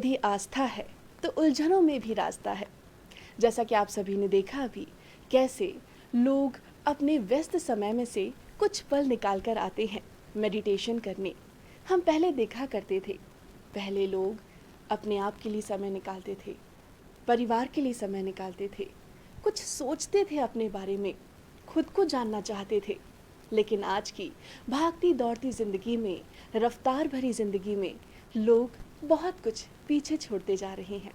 यदि आस्था है तो उलझनों में भी रास्ता है। जैसा कि आप सभी ने देखा अभी कैसे लोग अपने व्यस्त समय में से कुछ पल निकाल कर आते हैं मेडिटेशन करने। हम पहले देखा करते थे, पहले लोग अपने आप के लिए समय निकालते थे, परिवार के लिए समय निकालते थे, कुछ सोचते थे अपने बारे में, खुद को जानना चाहते थे। लेकिन आज की भागती दौड़ती ज़िंदगी में, रफ्तार भरी ज़िंदगी में लोग बहुत कुछ पीछे छोड़ते जा रहे हैं।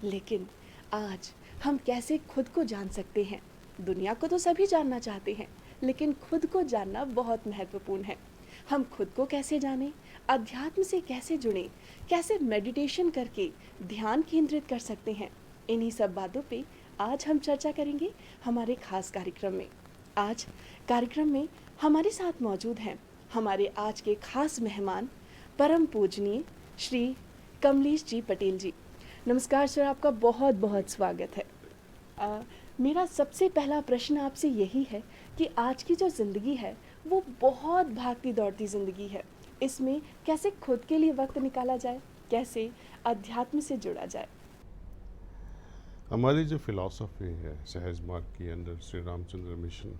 लेकिन आज हम कैसे खुद को जान सकते हैं? दुनिया को तो सभी जानना चाहते हैं, लेकिन खुद को जानना बहुत महत्वपूर्ण है। हम खुद को कैसे जानें, अध्यात्म से कैसे जुड़ें, कैसे मेडिटेशन करके ध्यान केंद्रित कर सकते हैं, इन्हीं सब बातों पे आज हम चर्चा करेंगे हमारे खास कार्यक्रम में। आज कार्यक्रम में हमारे साथ मौजूद हैं हमारे आज के खास मेहमान परम पूजनीय श्री कमलेश जी पटेल जी। नमस्कार सर, आपका बहुत बहुत स्वागत है। मेरा सबसे पहला प्रश्न आपसे यही है कि आज की जो ज़िंदगी है वो बहुत भागती दौड़ती ज़िंदगी है, इसमें कैसे खुद के लिए वक्त निकाला जाए, कैसे अध्यात्म से जुड़ा जाए? हमारी जो फिलॉसफी है सहज मार्ग की अंडर श्री रामचंद्र मिशन,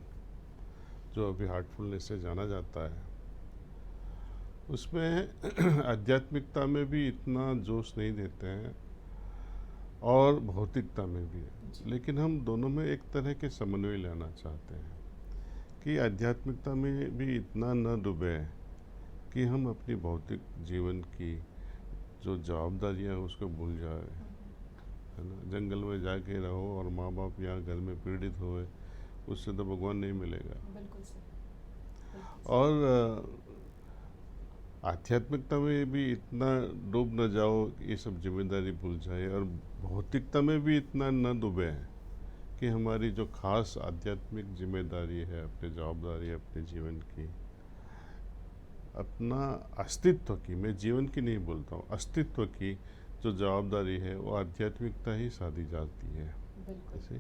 जो अभी हार्टफुलनेस से जाना जाता है, उसमें आध्यात्मिकता में भी इतना जोश नहीं देते हैं और भौतिकता में भी है। लेकिन हम दोनों में एक तरह के समन्वय लाना चाहते हैं कि आध्यात्मिकता में भी इतना न डूबे कि हम अपनी भौतिक जीवन की जो जवाबदारियाँ हैं उसको भूल जाए, है ना। जंगल में जाके रहो और माँ बाप यहाँ घर में पीड़ित हुए, उससे तो भगवान नहीं मिलेगा। बिल्कुल सर। और आध्यात्मिकता में भी इतना डूब न जाओ कि ये सब जिम्मेदारी भूल जाए, और भौतिकता में भी इतना न डूबे हैं कि हमारी जो खास आध्यात्मिक जिम्मेदारी है, अपनी जवाबदारी है अपने जीवन की, अपना अस्तित्व की, मैं जीवन की नहीं बोलता हूँ, अस्तित्व की जो जवाबदारी है वो आध्यात्मिकता ही साधी जाती है। ऐसे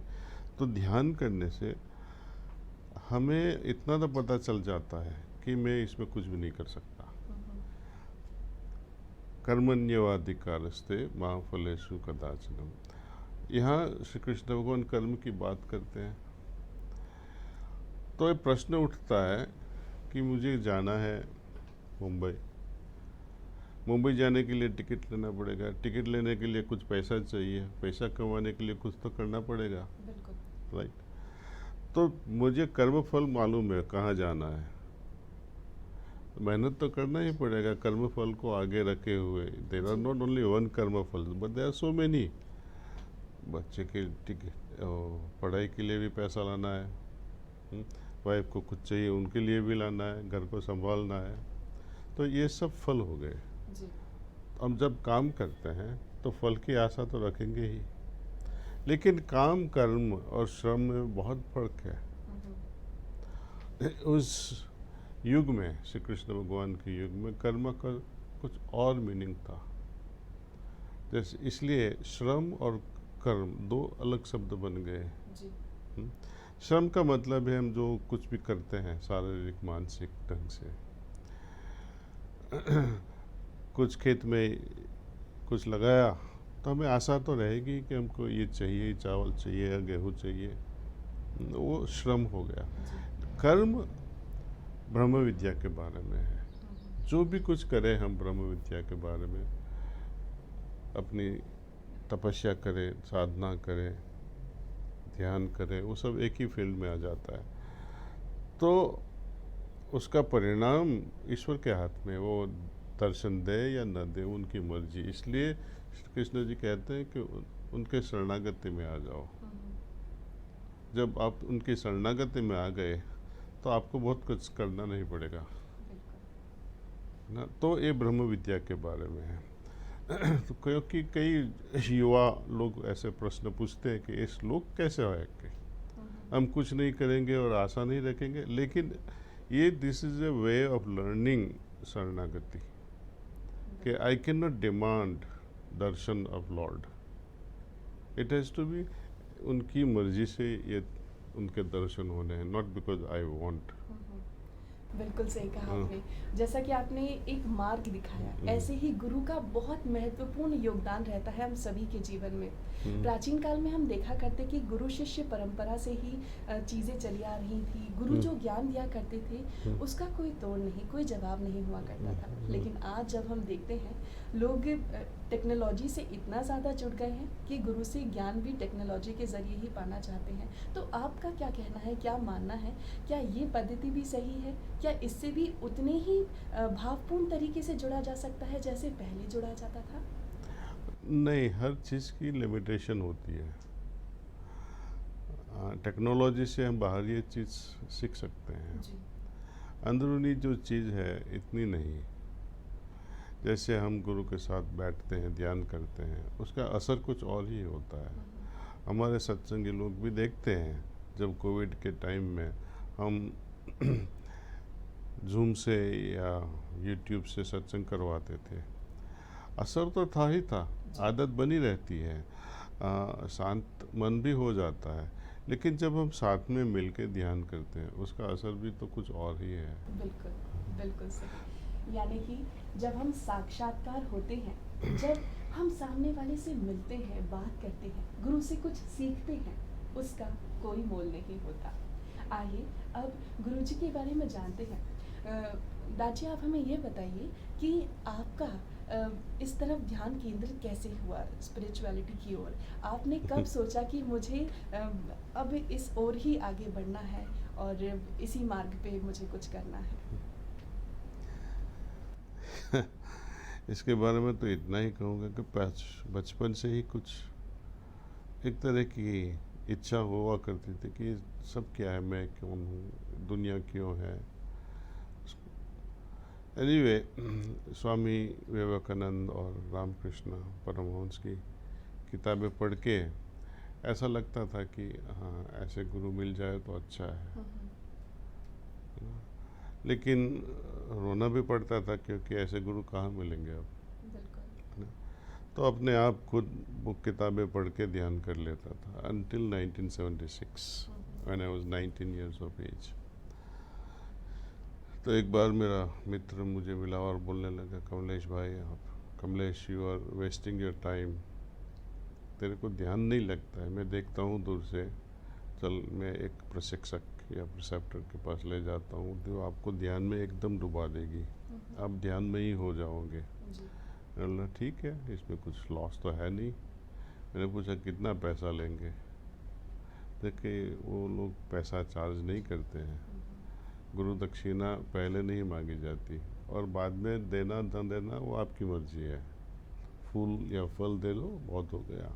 तो ध्यान करने से हमें इतना तो पता चल जाता है कि मैं इसमें कुछ भी नहीं कर सकता। कर्मण्येवाधिकारस्ते मा फलेषु कदाचन। यहाँ श्री कृष्ण भगवान कर्म की बात करते हैं तो ये प्रश्न उठता है कि मुझे जाना है मुंबई। मुंबई जाने के लिए टिकट लेना पड़ेगा, टिकट लेने के लिए कुछ पैसा चाहिए, पैसा कमाने के लिए कुछ तो करना पड़ेगा। बिल्कुल राइट। तो मुझे कर्म फल मालूम है कहाँ जाना है, मेहनत तो करना ही पड़ेगा कर्म फल को आगे रखे हुए। There are not only one karma phal but there are so many. बच्चे के पढ़ाई के लिए भी पैसा लाना है, वाइफ को कुछ चाहिए उनके लिए भी लाना है, घर को संभालना है, तो ये सब फल हो गए। हम जब काम करते हैं तो फल की आशा तो रखेंगे ही, लेकिन काम कर्म और श्रम में बहुत फर्क है। उस युग में, श्री कृष्ण भगवान के युग में, कर्म का कुछ और मीनिंग था। जैसे इसलिए श्रम और कर्म दो अलग शब्द बन गए। श्रम का मतलब है हम जो कुछ भी करते हैं शारीरिक मानसिक ढंग से। कुछ खेत में कुछ लगाया तो हमें आशा तो रहेगी कि हमको ये चाहिए, चावल चाहिए या गेहूँ चाहिए, वो श्रम हो गया। कर्म ब्रह्म विद्या के बारे में है। जो भी कुछ करें हम ब्रह्म विद्या के बारे में, अपनी तपस्या करें, साधना करें, ध्यान करें, वो सब एक ही फील्ड में आ जाता है। तो उसका परिणाम ईश्वर के हाथ में, वो दर्शन दे या न दे उनकी मर्जी। इसलिए कृष्ण जी कहते हैं कि उनके शरणागति में आ जाओ। जब आप उनकी शरणागति में आ गए तो आपको बहुत कुछ करना नहीं पड़ेगा ना। तो ये ब्रह्म विद्या के बारे में है। तो क्योंकि कई युवा लोग ऐसे प्रश्न पूछते हैं कि ये श्लोक कैसे होएगा, हम कुछ नहीं करेंगे और आशा नहीं रखेंगे, लेकिन ये this is a way of learning sharanagati कि I can not demand darshan of lord, it has to be उनकी मर्जी से ये उनके दर्शन होने हैं, नॉट बिकॉज आई वांट। बिल्कुल सही कहा हाँ, आपने। जैसा कि आपने एक मार्ग दिखाया, हम्म, ऐसे ही गुरु का बहुत महत्वपूर्ण योगदान रहता है हम सभी के जीवन में। हम्म, प्राचीन काल में हम देखा करते कि गुरु शिष्य परंपरा से ही चीज़ें चली आ रही थी। गुरु हम्म, जो ज्ञान दिया करते थे, हम्म, उसका कोई तोड़ नहीं, कोई जवाब नहीं हुआ करता था। लेकिन आज जब हम देखते हैं, लोग टेक्नोलॉजी से इतना ज़्यादा जुड़ गए हैं कि गुरु से ज्ञान भी टेक्नोलॉजी के ज़रिए ही पाना चाहते हैं। तो आपका क्या कहना है, क्या मानना है? क्या ये पद्धति भी सही है? क्या इससे भी उतने ही भावपूर्ण तरीके से जुड़ा जा सकता है जैसे पहले जुड़ा जाता था? नहीं, हर चीज़ की लिमिटेशन होती है। टेक्नोलॉजी से हम बाहर ये चीज़ सीख सकते हैं, जी। अंदरूनी जो चीज़ है इतनी नहीं। जैसे हम गुरु के साथ बैठते हैं, ध्यान करते हैं, उसका असर कुछ और ही होता है। हमारे सत्संगी लोग भी देखते हैं, जब कोविड के टाइम में हम जूम से या यूट्यूब से सत्संग करवाते थे, असर तो था ही था, जी। आदत बनी रहती है, शांत मन भी हो जाता है। लेकिन जब हम साथ में मिल के ध्यान करते हैं, उसका असर भी तो कुछ और ही है। बिल्कुल, बिल्कुल सही। यानी कि जब हम साक्षात्कार होते हैं, जब हम सामने वाले से मिलते हैं, बात करते हैं, गुरु से कुछ सीखते हैं, उसका कोई मोल नहीं होता। आइए अब गुरुजी के बारे में जानते हैं। दाजी, आप हमें ये बताइए कि आपका इस तरफ ध्यान केंद्रित कैसे हुआ स्पिरिचुअलिटी की ओर? आपने कब सोचा कि मुझे अब इस ओर ही आगे बढ़ना है और इसी मार्ग पे मुझे कुछ करना है? इसके बारे में तो इतना ही कहूँगा कि बचपन से ही कुछ एक तरह की इच्छा हुआ करती थी कि सब क्या है, मैं कौन हूँ, दुनिया क्यों है। एनीवे, स्वामी विवेकानंद और रामकृष्ण परमहंस की किताबें पढ़ के ऐसा लगता था कि हाँ, ऐसे गुरु मिल जाए तो अच्छा है। लेकिन रोना भी पड़ता था, क्योंकि ऐसे गुरु कहाँ मिलेंगे अब, बिल्कुल। है ना। तो अपने आप खुद बुक किताबें पढ़ के ध्यान कर लेता था until 1976 when I was 19 years of age। तो एक बार मेरा मित्र मुझे मिला और बोलने लगा, कमलेश भाई, आप Kamlesh, you are wasting your time, तेरे को ध्यान नहीं लगता है, मैं देखता हूँ दूर से, चल मैं एक प्रशिक्षक या प्रिसेप्टर के पास ले जाता हूँ, जो आपको ध्यान में एकदम डुबा देगी, आप ध्यान में ही हो जाओगे। जी। बोला ठीक है, इसमें कुछ लॉस तो है नहीं। मैंने पूछा कितना पैसा लेंगे? देखिए, वो लोग पैसा चार्ज नहीं करते हैं, गुरु दक्षिणा पहले नहीं मांगी जाती, और बाद में देना न देना वो आपकी मर्जी है, फूल या फल दे लो, बहुत हो गया।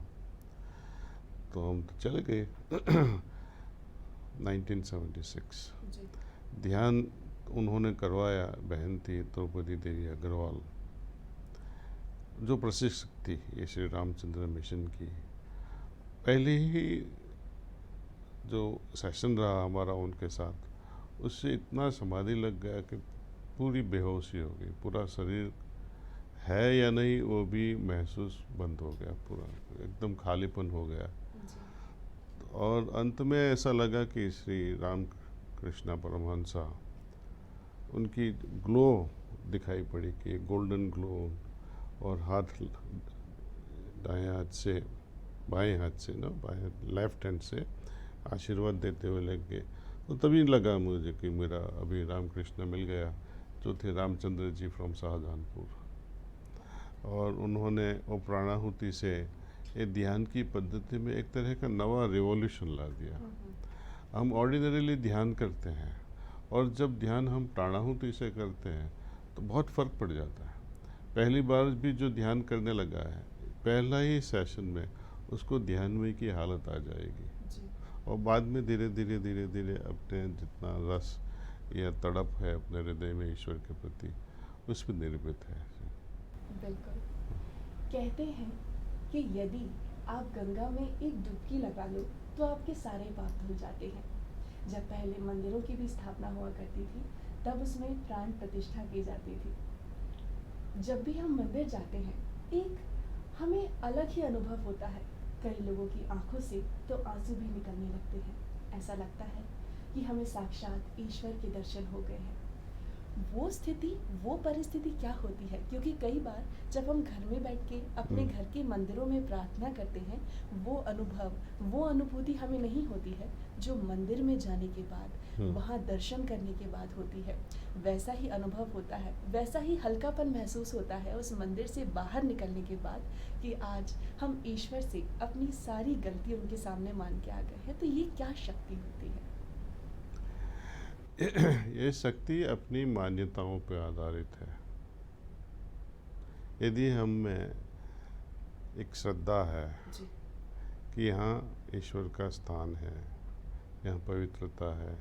तो हम तो चले गए 1976। जी। ध्यान उन्होंने करवाया, बहन थी द्रौपदी देवी अग्रवाल, जो प्रशिक्षक थी ये श्री रामचंद्र मिशन की। पहले ही जो सेशन रहा हमारा उनके साथ, उससे इतना समाधि लग गया कि पूरी बेहोशी हो गई, पूरा शरीर है या नहीं वो भी महसूस बंद हो गया, पूरा एकदम खालीपन हो गया। जी। और अंत में ऐसा लगा कि श्री राम कृष्णा परमहंसा, उनकी ग्लो दिखाई पड़ी, कि गोल्डन ग्लो, और हाथ दाएं हाथ से, बाएं हाथ से ना, बाएं लेफ्ट हैंड से आशीर्वाद देते हुए लग गए। तो तभी लगा मुझे कि मेरा अभी रामकृष्ण मिल गया, जो थे रामचंद्र जी फ्रॉम शाहजहानपुर। और उन्होंने वो प्राणाहुति से ये ध्यान की पद्धति में एक तरह का नवा रिवॉल्यूशन ला दिया। हम ऑर्डिनरीली ध्यान करते हैं, और जब ध्यान हम प्राणाहुति से करते हैं तो बहुत फ़र्क पड़ जाता है। पहली बार भी जो ध्यान करने लगा है, पहला ही सेशन में उसको ध्यानमय की हालत आ जाएगी, जी। और बाद में धीरे धीरे धीरे धीरे अपने जितना रस या तड़प है अपने हृदय में ईश्वर के प्रति, उस पर निर्मित है। बिल्कुल। कहते हैं कि यदि आप गंगा में एक डुबकी लगा लो तो आपके सारे पाप धुल जाते हैं। जब पहले मंदिरों की भी स्थापना हुआ करती थी, तब उसमें प्राण प्रतिष्ठा की जाती थी। जब भी हम मंदिर जाते हैं, एक हमें अलग ही अनुभव होता है। कई लोगों की आंखों से तो आंसू भी निकलने लगते हैं। ऐसा लगता है कि हमें साक्षात ईश्वर के दर्शन हो गए हैं। वो स्थिति, वो परिस्थिति क्या होती है? क्योंकि कई बार जब हम घर में बैठ के अपने घर के मंदिरों में प्रार्थना करते हैं, वो अनुभव, वो अनुभूति हमें नहीं होती है, जो मंदिर में जाने के बाद, वहाँ दर्शन करने के बाद होती है। वैसा ही अनुभव होता है, वैसा ही हल्कापन महसूस होता है उस मंदिर से बाहर निकलने के बाद कि आज हम ईश्वर से अपनी सारी गलती उनके सामने मान के आ गए हैं। तो ये क्या शक्ति होती है? ये शक्ति अपनी मान्यताओं पर आधारित है। यदि हम में एक श्रद्धा है जी। कि यहाँ ईश्वर का स्थान है, यहाँ पवित्रता है,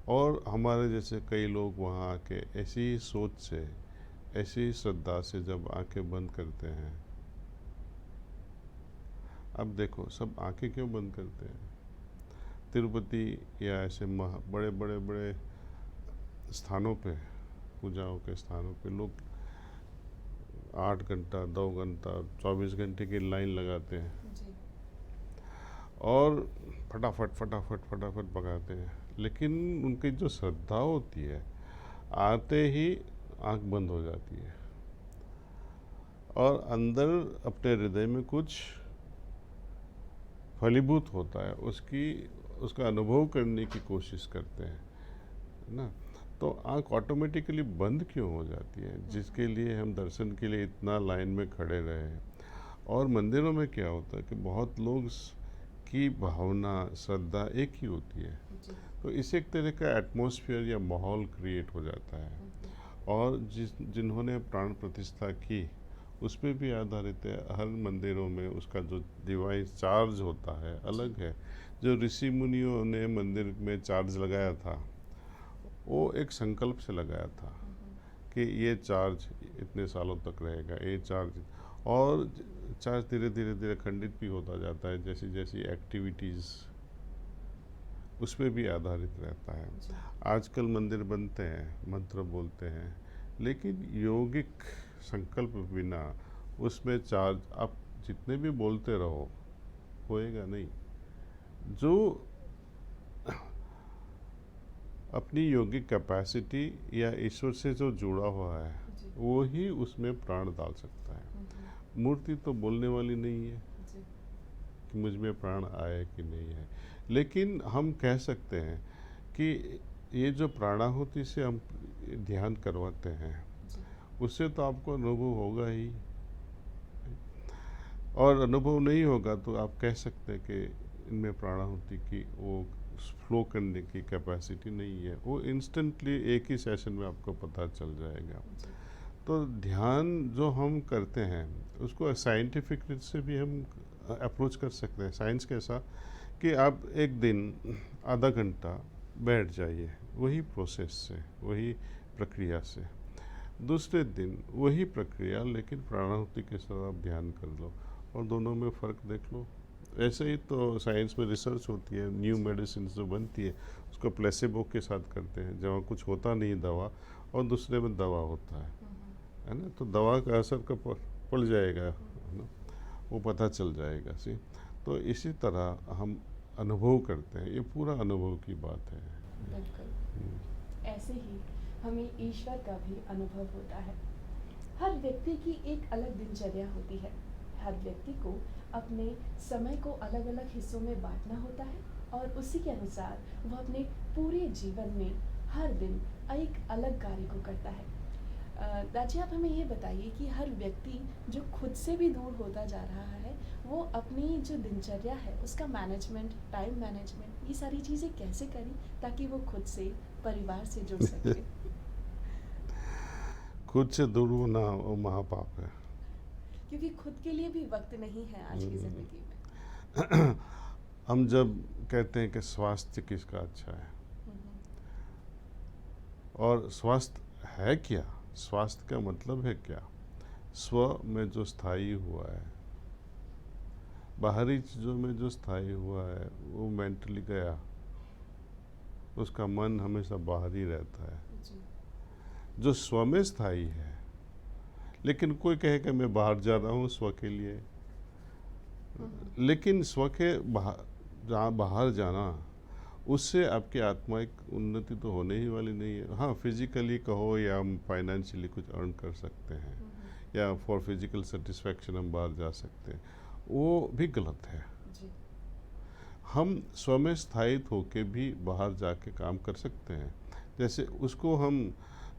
और हमारे जैसे कई लोग वहाँ आके ऐसी ही सोच से, ऐसी ही श्रद्धा से जब आंखें बंद करते हैं। अब देखो, सब आंखें क्यों बंद करते हैं? तिरुपति या ऐसे बड़े बड़े बड़े स्थानों पे, पूजाओं के स्थानों पे लोग 8 घंटा, 2 घंटा, 24 घंटे की लाइन लगाते हैं जी। और फटाफट फटाफट फटाफट पकाते हैं। लेकिन उनकी जो श्रद्धा होती है, आते ही आंख बंद हो जाती है और अंदर अपने हृदय में कुछ फलीभूत होता है, उसका अनुभव करने की कोशिश करते हैं, है ना? तो आंख ऑटोमेटिकली बंद क्यों हो जाती है, जिसके लिए हम दर्शन के लिए इतना लाइन में खड़े रहे हैं। और मंदिरों में क्या होता है कि बहुत लोग की भावना, श्रद्धा एक ही होती है, जी। तो इससे एक तरह का एटमॉस्फेयर या माहौल क्रिएट हो जाता है। और जिन्होंने प्राण प्रतिष्ठा की, उस पर भी आधारित है। हर मंदिरों में उसका जो डिवाइन चार्ज होता है अलग है। जो ऋषि मुनियों ने मंदिर में चार्ज लगाया था, वो एक संकल्प से लगाया था कि ये चार्ज इतने सालों तक रहेगा, ये चार्ज। और चार्ज धीरे धीरे धीरे खंडित भी होता जाता है, जैसी जैसी एक्टिविटीज़ उस पर भी आधारित रहता है। आजकल मंदिर बनते हैं, मंत्र बोलते हैं, लेकिन यौगिक संकल्प बिना उसमें चार्ज आप जितने भी बोलते रहो, होएगा नहीं। जो अपनी योगिक कैपेसिटी या ईश्वर से जो जुड़ा हुआ है, वो ही उसमें प्राण डाल सकता है। मूर्ति तो बोलने वाली नहीं है कि मुझ में प्राण आए कि नहीं है। लेकिन हम कह सकते हैं कि ये जो प्राणाहुति से हम ध्यान करवाते हैं, उससे तो आपको अनुभव होगा ही। और अनुभव नहीं होगा तो आप कह सकते हैं कि इनमें प्राणाहुति की वो फ्लो करने की कैपेसिटी नहीं है। वो इंस्टेंटली एक ही सेशन में आपको पता चल जाएगा। तो ध्यान जो हम करते हैं, उसको साइंटिफिक से भी हम अप्रोच कर सकते हैं। साइंस कैसा कि आप एक दिन आधा घंटा बैठ जाइए वही प्रोसेस से, वही प्रक्रिया से। दूसरे दिन वही प्रक्रिया, लेकिन प्राणाहुति के साथ आप ध्यान कर लो और दोनों में फ़र्क देख लो। ऐसे ही तो साइंस में रिसर्च होती है, न्यू मेडिसिन जो बनती है उसको प्लेसेबो के साथ करते हैं, जहाँ कुछ होता नहीं दवा और दूसरे में दवा होता है ना? तो दवा का असर कब पड़ जाएगा, है ना? वो पता चल जाएगा। सी तो इसी तरह हम अनुभव करते हैं, ये पूरा अनुभव की बात है। बिल्कुल ऐसे ही हमें ईश्वर का भी अनुभव होता है। हर व्यक्ति की एक अलग दिनचर्या होती है। हर व्यक्ति को अपने समय को अलग अलग हिस्सों में बांटना होता है और उसी के अनुसार वह अपने पूरे जीवन में हर दिन एक अलग कार्य को करता है। दाजी, आप हमें ये बताइए कि हर व्यक्ति जो खुद से भी दूर होता जा रहा है, वो अपनी जो दिनचर्या है उसका मैनेजमेंट, टाइम मैनेजमेंट, ये सारी चीज़ें कैसे करें ताकि वो खुद से, परिवार से जुड़ सके? खुद से दूर होना वो महापाप है। क्योंकि खुद के लिए भी वक्त नहीं है आज की ज़िंदगी में। हम जब कहते हैं कि स्वास्थ्य किसका अच्छा है, और स्वास्थ्य है क्या, स्वास्थ्य का मतलब है क्या? स्व में जो स्थायी हुआ है, बाहरी चीज़ों में जो स्थायी हुआ है, वो मेंटली गया, उसका मन हमेशा बाहर ही रहता है। जो स्व में स्थायी है, लेकिन कोई कहे कि मैं बाहर जा रहा हूँ स्व के लिए, लेकिन स्व के बाहर जाना उससे आपकी आत्माइक उन्नति तो होने ही वाली नहीं है। हाँ, फिजिकली कहो या हम फाइनेंशियली कुछ अर्न कर सकते हैं या फॉर फिजिकल सेटिस्फैक्शन हम बाहर जा सकते हैं, वो भी गलत है। जी। हम स्व में स्थायित होके भी बाहर जाके काम कर सकते हैं, जैसे उसको हम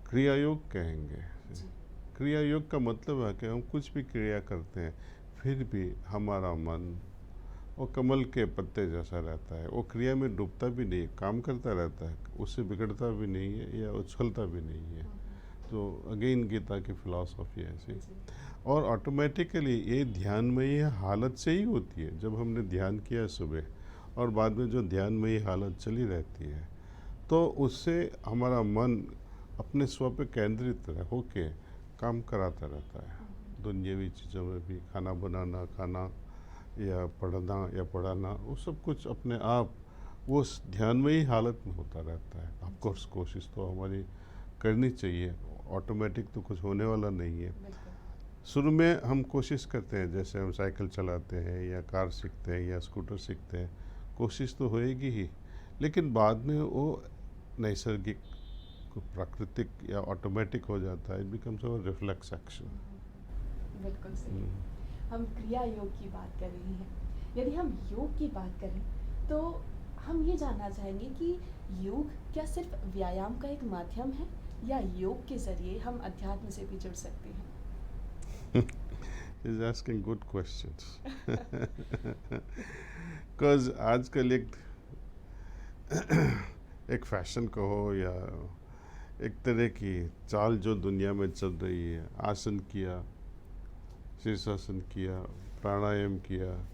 क्रिया योग कहेंगे। जी। क्रिया योग का मतलब है कि हम कुछ भी क्रिया करते हैं फिर भी हमारा मन वो कमल के पत्ते जैसा रहता है, वो क्रिया में डूबता भी नहीं, काम करता रहता है, उससे बिगड़ता भी नहीं है या उछलता भी नहीं है। तो अगेन गीता की फिलॉसफी है ऐसी। जी। और ऑटोमेटिकली ये ध्यानमयी हालत से ही होती है। जब हमने ध्यान किया सुबह और बाद में जो ध्यानमयी हालत चली रहती है, तो उससे हमारा मन अपने स्व पे केंद्रित होके काम कराता रहता है। दुनियावी चीज़ों में भी खाना बनाना, खाना या पढ़ना या पढ़ाना, वो सब कुछ अपने आप वो ध्यानमयी हालत में होता रहता है। ऑफ कोर्स कोशिश तो हमारी करनी चाहिए, ऑटोमेटिक तो कुछ होने वाला नहीं है। बिल्कुल। शुरू में हम कोशिश करते हैं, जैसे हम साइकिल चलाते हैं या कार सीखते हैं या स्कूटर सीखते हैं, कोशिश तो होएगी ही, लेकिन बाद में वो नैसर्गिक प्राकृतिक या ऑटोमेटिक हो जाता है। It becomes a reflex action. बिल्कुल सही। हम क्रिया योग की बात कर रहे हैं। यदि हम योग की बात करें तो हम ये जानना चाहेंगे कि योग क्या सिर्फ व्यायाम का एक माध्यम है या योग के जरिए हम अध्यात्म से भी जुड़ सकते हैं? Is asking good questions. Because आजकल एक फैशन कहो या एक तरह की चाल जो दुनिया में चल रही है, आसन किया, शीर्षासन किया, प्राणायाम किया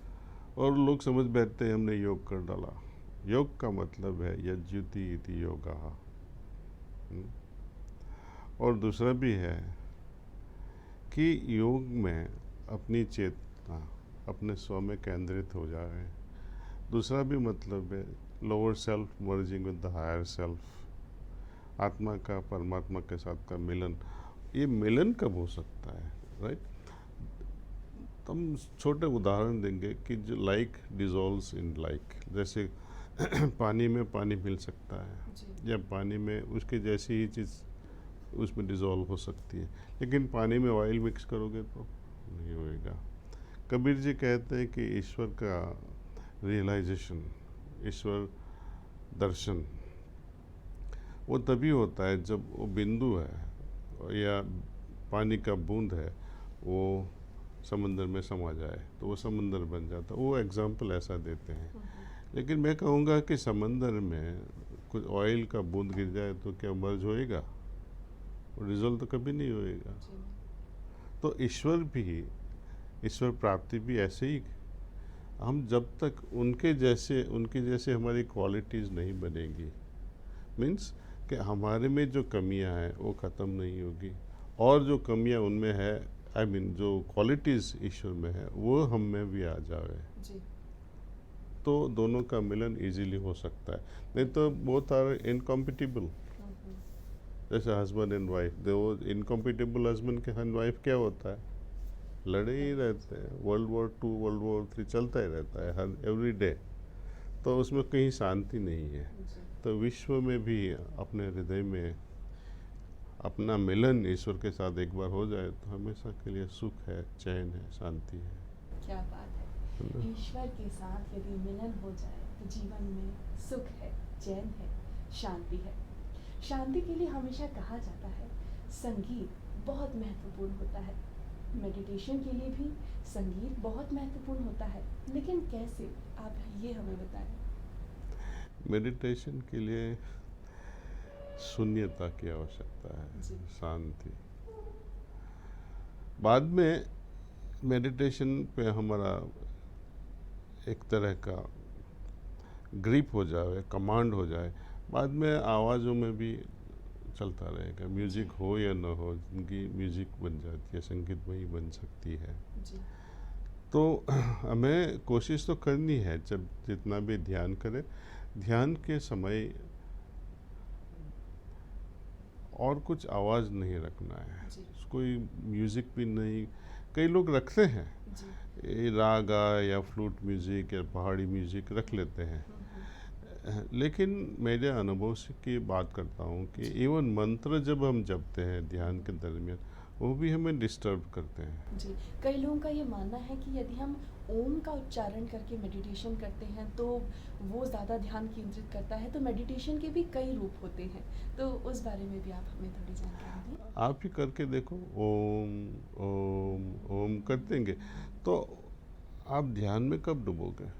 और लोग समझ बैठते हैं हमने योग कर डाला। योग का मतलब है यज्युति इति योगा। और दूसरा भी है कि योग में अपनी चेतना अपने स्व में केंद्रित हो जाए। दूसरा भी मतलब है lower self merging with the higher self, आत्मा का परमात्मा के साथ का मिलन। ये मिलन कब हो सकता है, राइट? तो हम छोटे उदाहरण देंगे कि जो लाइक डिजोल्व्स इन लाइक, जैसे पानी में पानी मिल सकता है या पानी में उसके जैसी ही चीज़ उसमें डिज़ोल्व हो सकती है, लेकिन पानी में ऑयल मिक्स करोगे तो नहीं होएगा। कबीर जी कहते हैं कि ईश्वर का रियलाइजेशन, ईश्वर दर्शन वो तभी होता है जब वो बिंदु है या पानी का बूंद है वो समंदर में समा जाए तो वो समंदर बन जाता है। वो एग्जाम्पल ऐसा देते हैं। लेकिन मैं कहूँगा कि समंदर में कुछ ऑयल का बूंद गिर जाए तो क्या मर्ज होएगा? रिजल्ट तो कभी नहीं होएगा। तो ईश्वर भी, ईश्वर प्राप्ति भी ऐसे ही, हम जब तक उनके जैसे हमारी क्वालिटीज़ नहीं बनेगी, मीन्स कि हमारे में जो कमियां हैं वो ख़त्म नहीं होगी और जो कमियां उनमें है, आई मीन जो क्वालिटीज़ ईश्वर में है वो हम में भी आ जाए जी। तो दोनों का मिलन इजीली हो सकता है। नहीं तो बोथ आर इनकॉम्पिटिबल। जैसे हस्बैंड एंड वाइफ, दो इनकॉम्पिटिबल हस्बैंड एंड वाइफ क्या होता है? लड़े ही रहते हैं। वर्ल्ड वॉर 2 वर्ल्ड वॉर 3 चलता ही रहता है हर एवरी डे, तो उसमें कहीं शांति नहीं है। तो विश्व में भी अपने हृदय में अपना मिलन ईश्वर के साथ एक बार हो जाए तो हमेशा के लिए सुख है, चैन है, शांति है। क्या बात है। ईश्वर के साथ यदि मिलन हो जाए तो जीवन में सुख है, चैन है, शांति है। शांति के लिए हमेशा कहा जाता है संगीत बहुत महत्वपूर्ण होता है। मेडिटेशन के लिए भी संगीत बहुत महत्वपूर्ण होता है, लेकिन कैसे, आप ये हमें बताएं। मेडिटेशन के लिए शून्यता की आवश्यकता है, शांति। बाद में मेडिटेशन पे हमारा एक तरह का ग्रिप हो जाए, कमांड हो जाए, बाद में आवाज़ों में भी चलता रहेगा। म्यूज़िक हो या ना हो, जिनकी म्यूज़िक बन जाती है, संगीत वही बन सकती है जी। तो हमें कोशिश तो करनी है, जब जितना भी ध्यान करें, ध्यान के समय और कुछ आवाज़ नहीं रखना है, कोई म्यूज़िक भी नहीं। कई लोग रखते हैं रागा या फ्लूट म्यूज़िक या पहाड़ी म्यूज़िक रख लेते हैं, लेकिन मेरे अनुभव से की बात करता हूँ कि इवन मंत्र जब हम जपते हैं ध्यान के दरमियान, वो भी हमें डिस्टर्ब करते हैं। जी, कई लोगों का ये मानना है कि यदि हम ओम का उच्चारण करके मेडिटेशन करते हैं तो वो ज़्यादा ध्यान केंद्रित करता है, तो मेडिटेशन के भी कई रूप होते हैं, तो उस बारे में भी आप हमें थोड़ी जानकारी दें। आप ही करके देखो, ओम ओम ओम कर देंगे तो आप ध्यान में कब डूबोगे?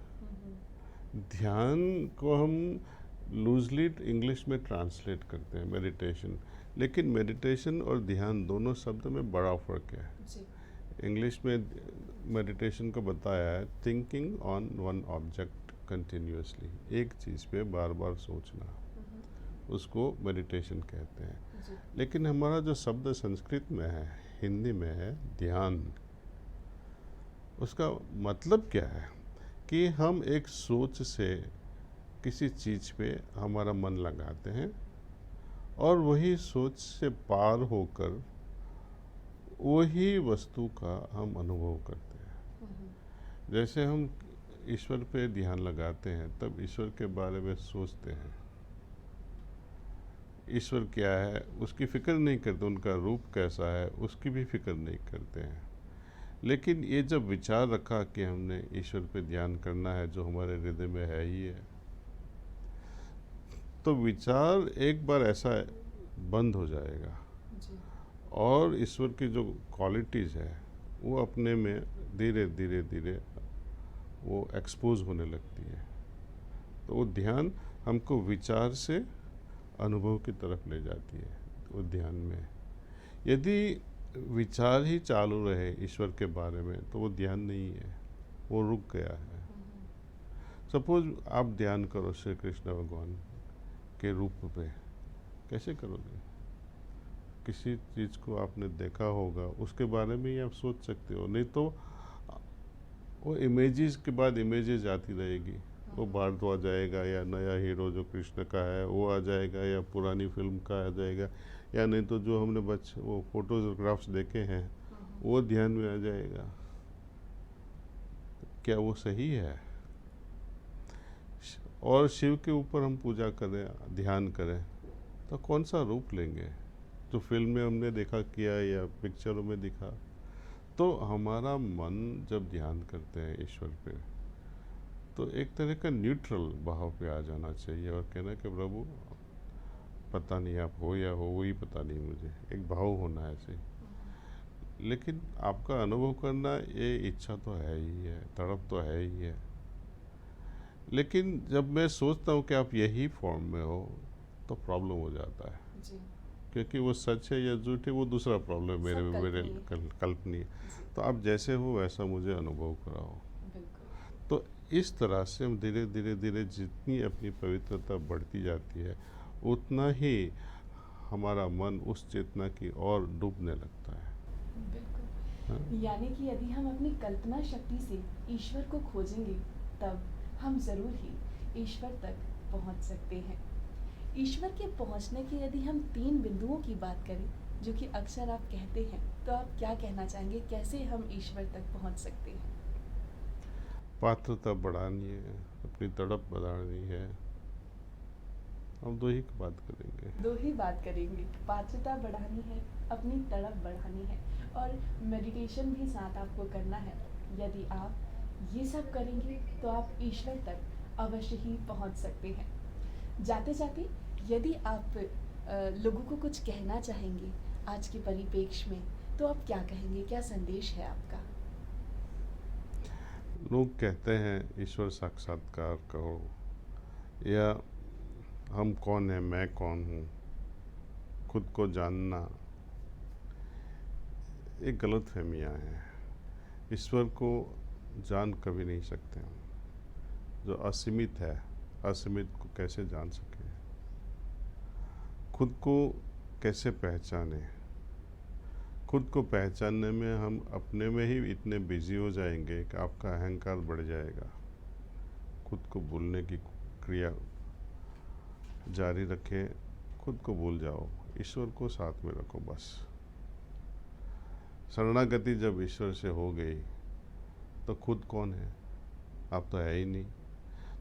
ध्यान को हम लूजली इंग्लिश में ट्रांसलेट करते हैं मेडिटेशन, लेकिन मेडिटेशन और ध्यान दोनों शब्द में बड़ा फ़र्क है। जी। इंग्लिश में मेडिटेशन को बताया है thinking on one object continuously, एक चीज़ पे बार बार सोचना, उसको मेडिटेशन कहते हैं। जी। लेकिन हमारा जो शब्द संस्कृत में है, हिंदी में है ध्यान, उसका मतलब क्या है कि हम एक सोच से किसी चीज़ पे हमारा मन लगाते हैं और वही सोच से पार होकर वही वस्तु का हम अनुभव करते हैं। जैसे हम ईश्वर पे ध्यान लगाते हैं तब ईश्वर के बारे में सोचते हैं, ईश्वर क्या है उसकी फिक्र नहीं करते, उनका रूप कैसा है उसकी भी फिक्र नहीं करते हैं। लेकिन ये जब विचार रखा कि हमने ईश्वर पे ध्यान करना है जो हमारे हृदय में है ही है, तो विचार एक बार ऐसा बंद हो जाएगा जी। और ईश्वर की जो क्वालिटीज़ है वो अपने में धीरे धीरे धीरे वो एक्सपोज होने लगती है। तो वो ध्यान हमको विचार से अनुभव की तरफ ले जाती है। वो ध्यान में यदि विचार ही चालू रहे ईश्वर के बारे में तो वो ध्यान नहीं है, वो रुक गया है। सपोज आप ध्यान करो श्री कृष्ण भगवान के रूप पे, कैसे करोगे? किसी चीज़ को आपने देखा होगा उसके बारे में ही आप सोच सकते हो, नहीं तो वो इमेजेस के बाद इमेजेस आती रहेगी। वो भारद्वाज जाएगा या नया हीरो जो कृष्ण का है वो आ जाएगा या पुरानी फिल्म का आ जाएगा, या नहीं तो जो हमने वो फोटोग्राफ्स देखे हैं वो ध्यान में आ जाएगा। क्या वो सही है? और शिव के ऊपर हम पूजा करें, ध्यान करें तो कौन सा रूप लेंगे? जो फिल्म में हमने देखा किया या पिक्चरों में दिखा। तो हमारा मन जब ध्यान करते हैं ईश्वर पे तो एक तरह का न्यूट्रल भाव पे आ जाना चाहिए और कहना कि प्रभु पता नहीं आप हो या हो वही पता नहीं, मुझे एक भाव होना है ऐसे। लेकिन आपका अनुभव करना ये इच्छा तो है ही है, तड़प तो है ही है। लेकिन जब मैं सोचता हूँ कि आप यही फॉर्म में हो तो प्रॉब्लम हो जाता है। जी। क्योंकि वो सच है या झूठ है वो दूसरा प्रॉब्लम मेरे सब मेरे कल्पनीय। कल्पनीय। जी। तो आप जैसे हो वैसा मुझे अनुभव कराओ। बिल्कुल। तो इस तरह से हम धीरे धीरे धीरे जितनी अपनी पवित्रता बढ़ती जाती है उतना ही हमारा मन उस चेतना की ओर डूबने लगता है। बिल्कुल। हाँ? यानी कि यदि हम अपनी कल्पना शक्ति से ईश्वर को खोजेंगे तब हम ज़रूर ही ईश्वर तक पहुंच सकते हैं। ईश्वर के पहुंचने के यदि हम 3 बिंदुओं की बात करें जो कि अक्सर आप कहते हैं, तो आप क्या कहना चाहेंगे, कैसे हम ईश्वर तक पहुंच सकते हैं? पात्रता बढ़ानी है, अपनी तड़प बढ़ानी है। हम दो ही की बात करेंगे। 2 ही बात करेंगे, पात्रता बढ़ानी है, अपनी तड़प बढ़ानी है और मेडिटेशन भी साथ आपको करना है। यदि आप ये सब करेंगे तो आप ईश्वर तक अवश्य ही पहुंच सकते हैं। जाते जाते यदि आप लोगों को कुछ कहना चाहेंगे आज के परिप्रेक्ष्य में, तो आप क्या कहेंगे, क्या संदेश है आपका? लोग कहते हैं ईश्वर साक्षात्कार करो या हम कौन हैं, मैं कौन हूँ, खुद को जानना, ये गलत फहमियाँ हैं। ईश्वर को जान कभी नहीं सकते हम। जो असीमित है असीमित को कैसे जान सके? खुद को कैसे पहचाने? खुद को पहचानने में हम अपने में ही इतने बिजी हो जाएंगे कि आपका अहंकार बढ़ जाएगा। खुद को भूलने की क्रिया जारी रखें, खुद को भूल जाओ, ईश्वर को साथ में रखो बस। शरणागति जब ईश्वर से हो गई तो खुद कौन है? आप तो है ही नहीं।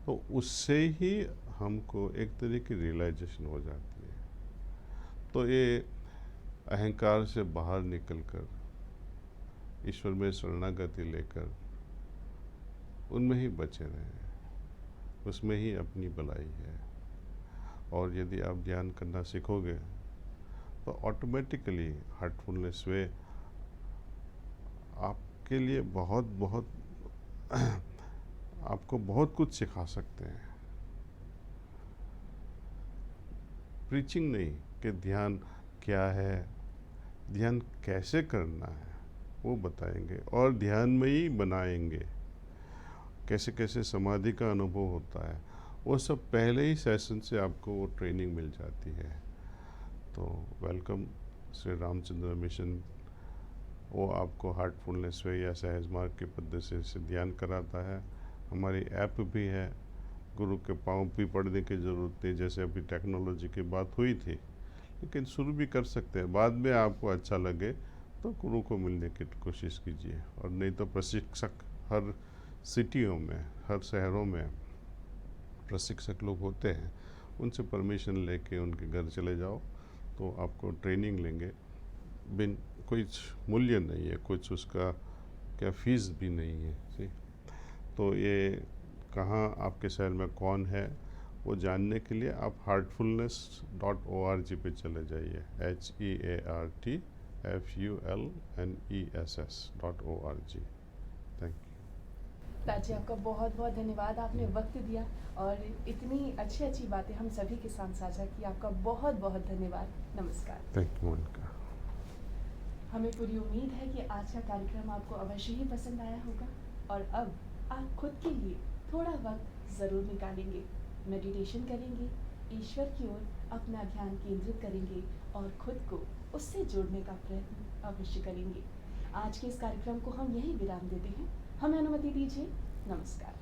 तो उससे ही हमको एक तरह की रियलाइजेशन हो जाती है। तो ये अहंकार से बाहर निकलकर ईश्वर में शरणागति लेकर उनमें ही बचे रहें, उसमें ही अपनी भलाई है। और यदि आप ध्यान करना सीखोगे तो ऑटोमेटिकली हार्टफुलनेस वे आपके लिए बहुत बहुत आपको बहुत कुछ सिखा सकते हैं। प्रीचिंग नहीं कि ध्यान क्या है, ध्यान कैसे करना है वो बताएंगे और ध्यान में ही बनाएंगे। कैसे कैसे समाधि का अनुभव होता है वो सब पहले ही सेशन से आपको वो ट्रेनिंग मिल जाती है। तो वेलकम श्री रामचंद्र मिशन, वो आपको हार्टफुलनेस वे या सहज मार्ग की पद्धति से ध्यान कराता है। हमारी ऐप भी है, गुरु के पाँव भी पढ़ने की ज़रूरत नहीं, जैसे अभी टेक्नोलॉजी की बात हुई थी, लेकिन शुरू भी कर सकते हैं। बाद में आपको अच्छा लगे तो गुरु को मिलने की कोशिश कीजिए, और नहीं तो प्रशिक्षक हर सिटियों में, हर शहरों में प्रशिक्षक लोग होते हैं, उनसे परमिशन लेके उनके घर चले जाओ तो आपको ट्रेनिंग लेंगे। बिन कोई मूल्य नहीं है, कुछ उसका क्या फीस भी नहीं है जी। तो ये कहाँ आपके शहर में कौन है वो जानने के लिए आप heartfulness.org पे चले जाइए, HEARTFULNESS.org। Thank you. ताजी, आपका बहुत बहुत धन्यवाद, आपने वक्त दिया और इतनी अच्छी अच्छी बातें हम सभी के साथ साझा की। आपका बहुत बहुत धन्यवाद। नमस्कार। Thank you Monika. हमें पूरी उम्मीद है कि आज का कार्यक्रम आपको अवश्य ही पसंद आया होगा और अब आप खुद के लिए थोड़ा वक्त ज़रूर निकालेंगे, मेडिटेशन करेंगे, ईश्वर की ओर अपना ध्यान केंद्रित करेंगे और खुद को उससे जोड़ने का प्रयत्न अवश्य करेंगे। आज के इस कार्यक्रम को हम यहीं विराम देते हैं। हमें अनुमति दीजिए। नमस्कार।